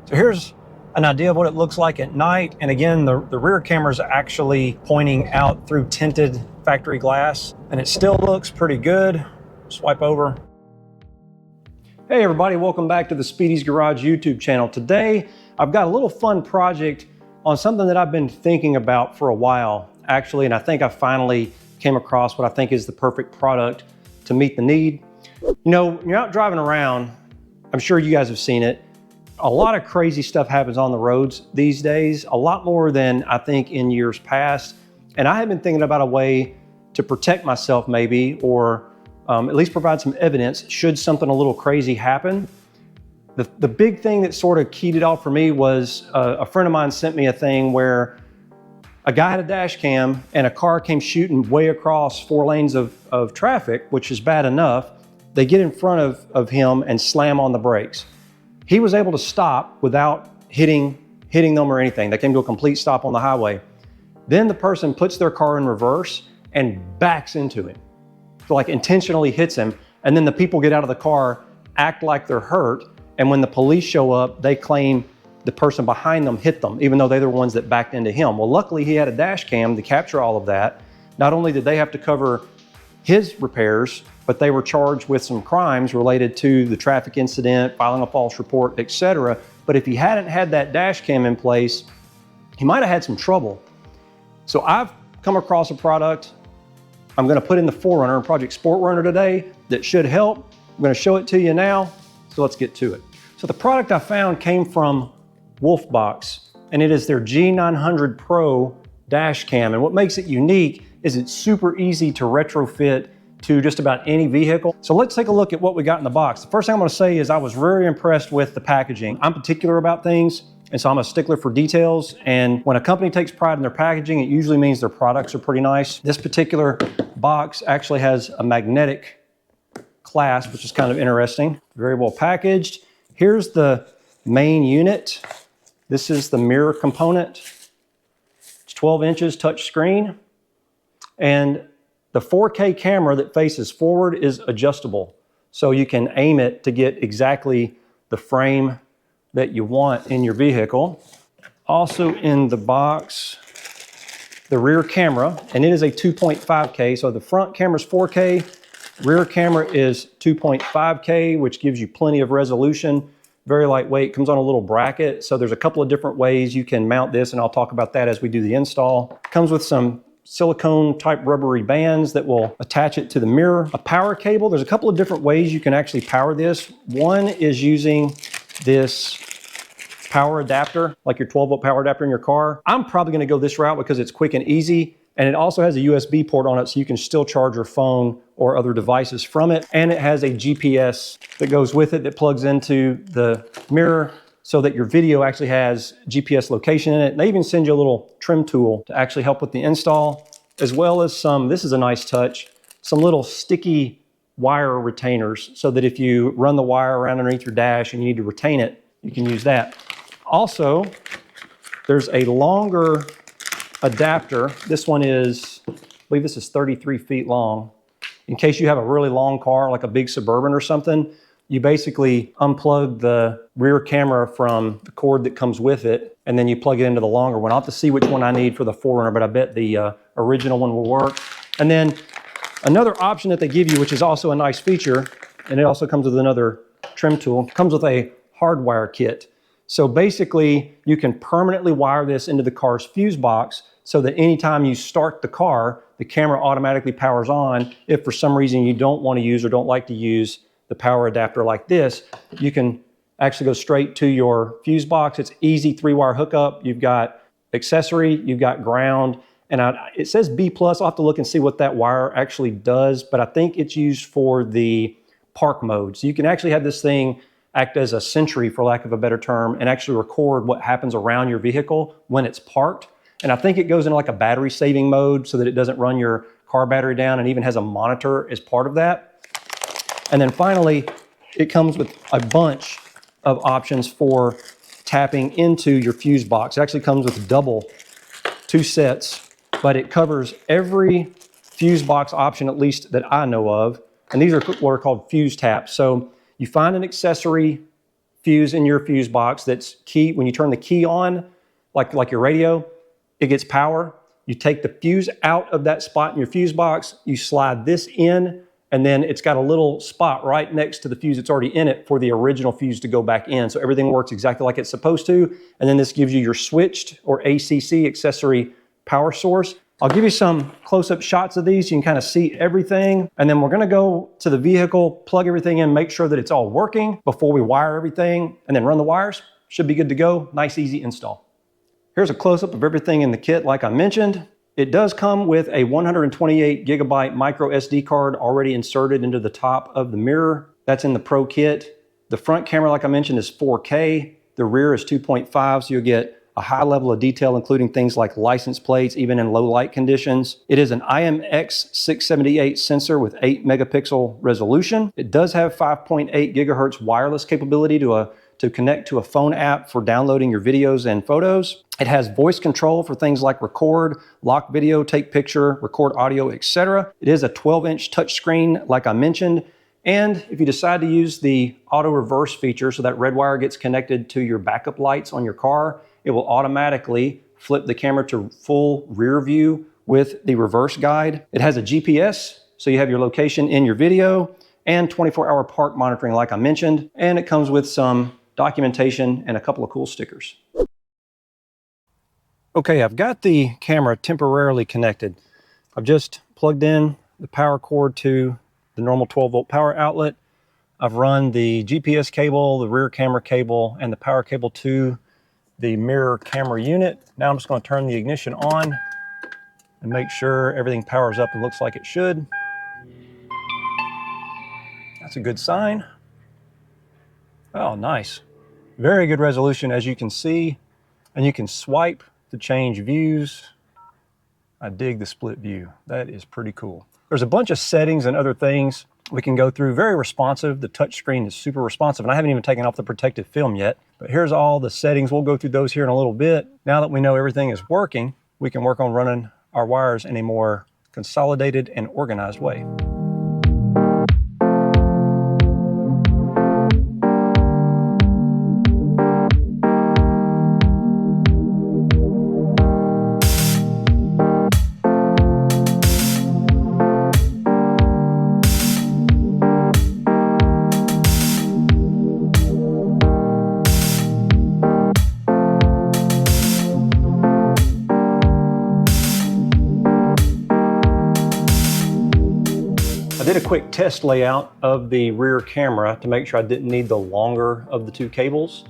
So here's an idea of what it looks like at night. And again, the rear camera is actually pointing out through tinted factory glass, and it still looks pretty good. Swipe over. Hey everybody, welcome back to the Speedy's Garage YouTube channel. Today, I've got a little fun project on something that I've been thinking about for a while, actually, and I think I finally came across what I think is the perfect product to meet the need. You know, when you're out driving around, I'm sure you guys have seen it, a lot of crazy stuff happens on the roads these days, a lot more than I think in years past. And I have been thinking about a way to protect myself maybe, or at least provide some evidence should something a little crazy happen. The big thing that sort of keyed it off for me was a friend of mine sent me a thing where a guy had a dash cam and a car came shooting way across 4 lanes of traffic, which is bad enough. They get in front of him and slam on the brakes. He was able to stop without hitting them or anything. They came to a complete stop on the highway. Then the person puts their car in reverse and backs into him. So like intentionally hits him. And then the people get out of the car, act like they're hurt. And when the police show up, they claim the person behind them hit them, even though they're the ones that backed into him. Well, luckily he had a dash cam to capture all of that. Not only did they have to cover his repairs, but they were charged with some crimes related to the traffic incident, filing a false report, etc. But if he hadn't had that dash cam in place, he might have had some trouble. So I've come across a product I'm going to put in the 4Runner and Project Sport Runner today that should help. I'm going to show it to you now, so let's get to it. So the product I found came from Wolfbox, and it is their G900 Pro Dash Cam. And what makes it unique is it's super easy to retrofit to just about any vehicle. So let's take a look at what we got in the box. The first thing I'm going to say is I was very impressed with the packaging. I'm particular about things, and so I'm a stickler for details. And when a company takes pride in their packaging, it usually means their products are pretty nice. This particular box actually has a magnetic clasp, which is kind of interesting. Very well packaged. Here's the main unit. This is the mirror component. It's 12 inches touch screen. And the 4K camera that faces forward is adjustable. So you can aim it to get exactly the frame that you want in your vehicle. Also in the box, the rear camera, and it is a 2.5K. So the front camera is 4K, rear camera is 2.5K, which gives you plenty of resolution. Very lightweight, comes on a little bracket. So there's a couple of different ways you can mount this, and I'll talk about that as we do the install. Comes with some silicone type rubbery bands that will attach it to the mirror. A power cable, there's a couple of different ways you can actually power this. One is using this power adapter, like your 12-volt power adapter in your car. I'm probably gonna go this route because it's quick and easy, and it also has a USB port on it so you can still charge your phone or other devices from it. And it has a GPS that goes with it that plugs into the mirror so that your video actually has GPS location in it. And they even send you a little trim tool to actually help with the install, as well as some, this is a nice touch, some little sticky wire retainers so that if you run the wire around underneath your dash and you need to retain it, you can use that. Also, there's a longer adapter. This one is, I believe this is 33 feet long. In case you have a really long car, like a big Suburban or something, you basically unplug the rear camera from the cord that comes with it, and then you plug it into the longer one. I'll have to see which one I need for the 4Runner, but I bet the original one will work. And then another option that they give you, which is also a nice feature, and it also comes with another trim tool, comes with a hardwire kit. So basically, you can permanently wire this into the car's fuse box so that anytime you start the car, the camera automatically powers on. If for some reason you don't want to use or don't like to use the power adapter like this, you can actually go straight to your fuse box. It's easy 3-wire hookup. You've got accessory, you've got ground, and it says B+. I'll have to look and see what that wire actually does, but I think it's used for the park mode. So you can actually have this thing act as a sentry, for lack of a better term, and actually record what happens around your vehicle when it's parked. And I think it goes into like a battery saving mode so that it doesn't run your car battery down, and even has a monitor as part of that. And then finally, it comes with a bunch of options for tapping into your fuse box. It actually comes with double 2 sets, but it covers every fuse box option, at least that I know of. And these are what are called fuse taps. So you find an accessory fuse in your fuse box that's key. When you turn the key on, like your radio, it gets power. You take the fuse out of that spot in your fuse box, you slide this in, and then it's got a little spot right next to the fuse that's already in it for the original fuse to go back in. So everything works exactly like it's supposed to. And then this gives you your switched or ACC accessory power source. I'll give you some close-up shots of these so you can kind of see everything. And then we're gonna go to the vehicle, plug everything in, make sure that it's all working before we wire everything, and then run the wires. Should be good to go. Nice, easy install. Here's a close-up of everything in the kit like I mentioned. It does come with a 128 gigabyte micro SD card already inserted into the top of the mirror. That's in the Pro kit. The front camera, like I mentioned, is 4K. The rear is 2.5, so you'll get a high level of detail, including things like license plates, even in low light conditions. It is an IMX678 sensor with 8 megapixel resolution. It does have 5.8 gigahertz wireless capability to connect to a phone app for downloading your videos and photos. It has voice control for things like record, lock video, take picture, record audio, etc. It is a 12-inch touchscreen, like I mentioned. And if you decide to use the auto reverse feature so that red wire gets connected to your backup lights on your car, it will automatically flip the camera to full rear view with the reverse guide. It has a GPS, so you have your location in your video, and 24-hour park monitoring like I mentioned. And it comes with some documentation and a couple of cool stickers. Okay, I've got the camera temporarily connected. I've just plugged in the power cord to the normal 12-volt power outlet. I've run the GPS cable, the rear camera cable, and the power cable to the mirror camera unit. Now I'm just going to turn the ignition on and make sure everything powers up and looks like it should. That's a good sign. Oh, nice. Very good resolution, as you can see, and you can swipe to change views. I dig the split view. That is pretty cool. There's a bunch of settings and other things we can go through. Very responsive. The touch screen is super responsive, and I haven't even taken off the protective film yet. But here's all the settings. We'll go through those here in a little bit. Now that we know everything is working, we can work on running our wires in a more consolidated and organized way. I did a quick test layout of the rear camera to make sure I didn't need the longer of the two cables.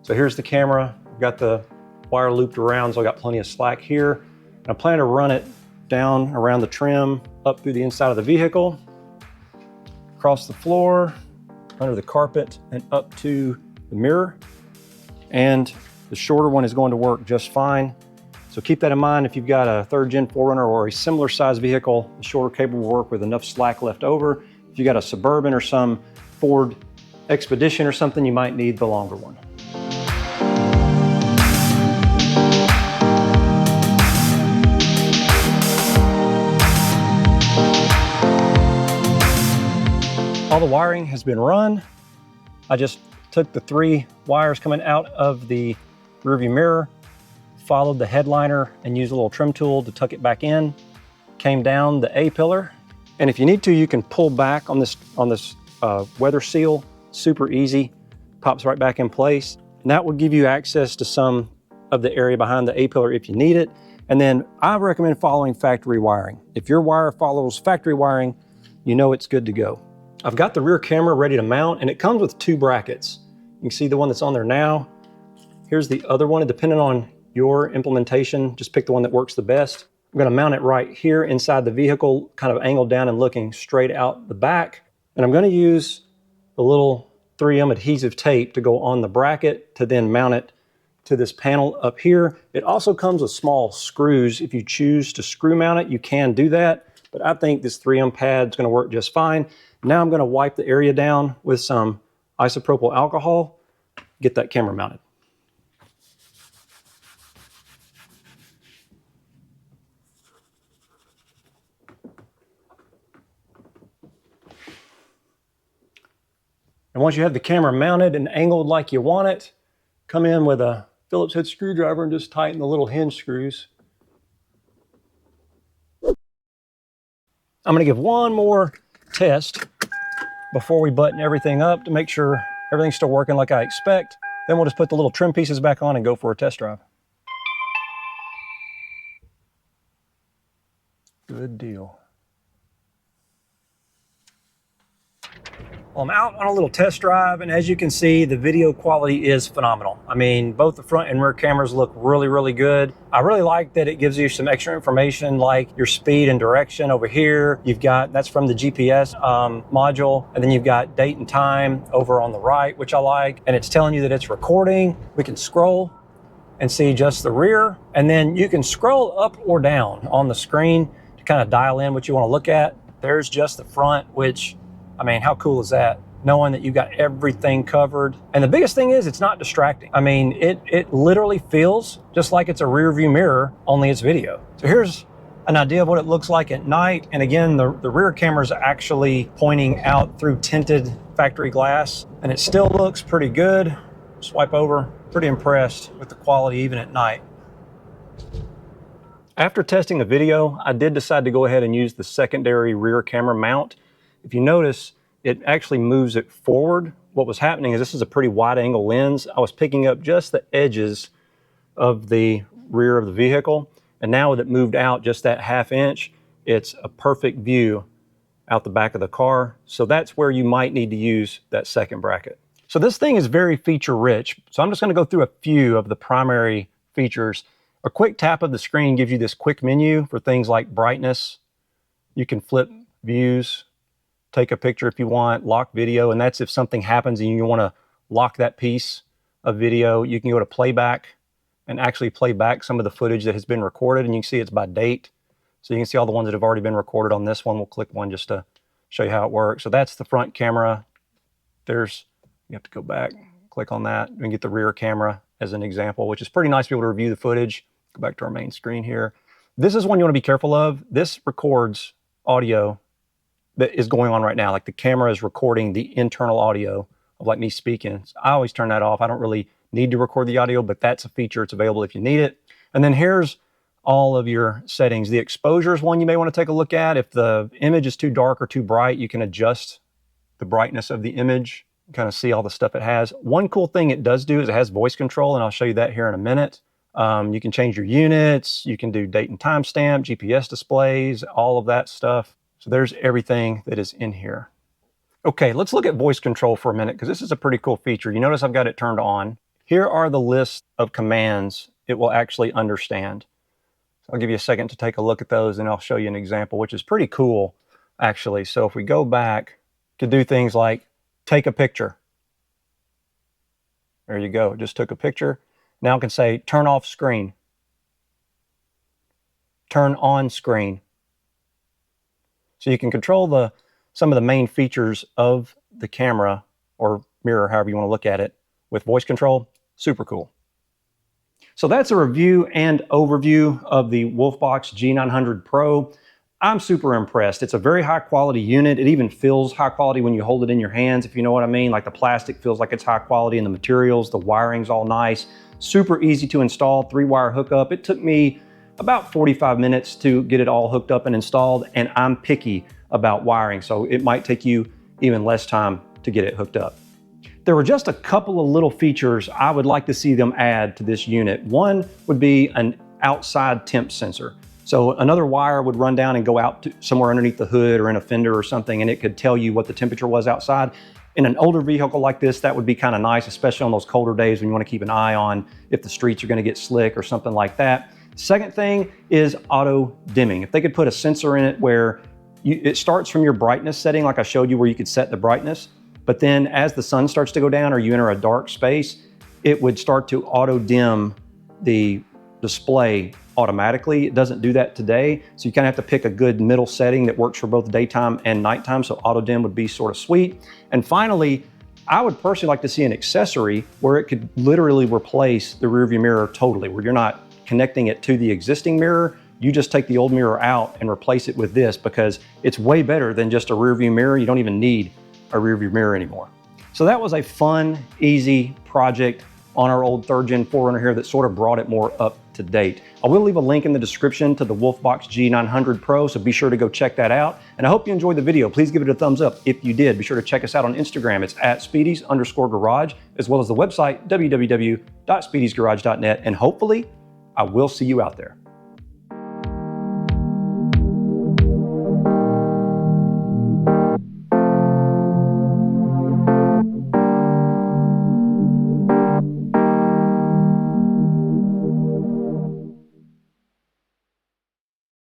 So here's the camera. I've got the wire looped around, so I got plenty of slack here. And I plan to run it down around the trim, up through the inside of the vehicle, across the floor, under the carpet, and up to the mirror. And the shorter one is going to work just fine. So keep that in mind. If you've got a 3rd gen 4Runner or a similar size vehicle, the shorter cable will work with enough slack left over. If you got a Suburban or some Ford Expedition or something, you might need the longer one. All the wiring has been run. I just took the 3 wires coming out of the rearview mirror, followed the headliner and used a little trim tool to tuck it back in, came down the A pillar. And if you need to, you can pull back on this weather seal, super easy, pops right back in place. And that will give you access to some of the area behind the A pillar if you need it. And then I recommend following factory wiring. If your wire follows factory wiring, you know it's good to go. I've got the rear camera ready to mount, and it comes with 2 brackets. You can see the one that's on there now. Here's the other one, and depending on your implementation, just pick the one that works the best. I'm going to mount it right here inside the vehicle, kind of angled down and looking straight out the back. And I'm going to use the little 3M adhesive tape to go on the bracket to then mount it to this panel up here. It also comes with small screws. If you choose to screw mount it, you can do that. But I think this 3M pad is going to work just fine. Now I'm going to wipe the area down with some isopropyl alcohol, get that camera mounted. And once you have the camera mounted and angled like you want it, come in with a Phillips head screwdriver and just tighten the little hinge screws. I'm going to give one more test before we button everything up to make sure everything's still working like I expect. Then we'll just put the little trim pieces back on and go for a test drive. Good deal. Well, I'm out on a little test drive, and as you can see, the video quality is phenomenal. I mean, both the front and rear cameras look really, really good. I really like that it gives you some extra information like your speed and direction over here. You've got, that's from the GPS module, and then you've got date and time over on the right, which I like, and it's telling you that it's recording. We can scroll and see just the rear, and then you can scroll up or down on the screen to kind of dial in what you want to look at. There's just the front, which, I mean, how cool is that? Knowing that you've got everything covered. And the biggest thing is it's not distracting. I mean, it literally feels just like it's a rear view mirror, only it's video. So here's an idea of what it looks like at night. And again, the rear camera is actually pointing out through tinted factory glass, and it still looks pretty good. Swipe over, pretty impressed with the quality even at night. After testing the video, I did decide to go ahead and use the secondary rear camera mount. If you notice, it actually moves it forward. What was happening is this is a pretty wide angle lens. I was picking up just the edges of the rear of the vehicle. And now with it moved out just that ½ inch, it's a perfect view out the back of the car. So that's where you might need to use that second bracket. So this thing is very feature rich. So I'm just gonna go through a few of the primary features. A quick tap of the screen gives you this quick menu for things like brightness. You can flip views, take a picture if you want, lock video, and that's if something happens and you want to lock that piece of video. You can go to playback and actually play back some of the footage that has been recorded, and you can see it's by date. So you can see all the ones that have already been recorded on this one. We'll click one just to show you how it works. So that's the front camera. There's, you have to go back, click on that, and get the rear camera as an example, which is pretty nice to be able to review the footage. Go back to our main screen here. This is one you want to be careful of. This records audio that is going on right now. Like the camera is recording the internal audio of like me speaking. So I always turn that off. I don't really need to record the audio, but that's a feature. It's available if you need it. And then here's all of your settings. The exposure is one you may want to take a look at. If the image is too dark or too bright, you can adjust the brightness of the image, kind of see all the stuff it has. One cool thing it does do is it has voice control, and I'll show you that here in a minute. You can change your units, you can do date and timestamp, GPS displays, all of that stuff. So there's everything that is in here. Okay, let's look at voice control for a minute, because this is a pretty cool feature. You notice I've got it turned on. Here are the list of commands it will actually understand. So I'll give you a second to take a look at those, and I'll show you an example, which is pretty cool, actually. So if we go back, to do things like take a picture. There you go, it just took a picture. Now I can say turn off screen, turn on screen. So you can control some of the main features of the camera or mirror, however you want to look at it, with voice control. Super cool. So that's a review and overview of the Wolfbox G900 Pro. I'm super impressed. It's a very high quality unit. It even feels high quality when you hold it in your hands, if you know what I mean. Like the plastic feels like it's high quality, and the materials, the wiring's all nice. Super easy to install, 3-wire hookup. It took me about 45 minutes to get it all hooked up and installed, and I'm picky about wiring, so it might take you even less time to get it hooked up. There were just a couple of little features I would like to see them add to this unit. One would be an outside temp sensor. So another wire would run down and go out to somewhere underneath the hood or in a fender or something, and it could tell you what the temperature was outside. In an older vehicle like this, that would be kind of nice, especially on those colder days when you want to keep an eye on if the streets are going to get slick or something like that. Second thing is auto dimming. If they could put a sensor in it where it starts from your brightness setting, like I showed you, where you could set the brightness, but then as the sun starts to go down or you enter a dark space, it would start to auto dim the display automatically. It doesn't do that today, so you kind of have to pick a good middle setting that works for both daytime and nighttime, so auto dim would be sort of sweet. And finally, I would personally like to see an accessory where it could literally replace the rear view mirror totally, where you're not connecting it to the existing mirror. You just take the old mirror out and replace it with this, because it's way better than just a rear view mirror. You don't even need a rear view mirror anymore. So that was a fun, easy project on our old 3rd gen 4Runner here that sort of brought it more up to date. I will leave a link in the description to the Wolfbox G900 Pro, so be sure to go check that out. And I hope you enjoyed the video. Please give it a thumbs up if you did. Be sure to check us out on Instagram. It's at Speedies_garage, as well as the website, www.speediesgarage.net. And hopefully, I will see you out there.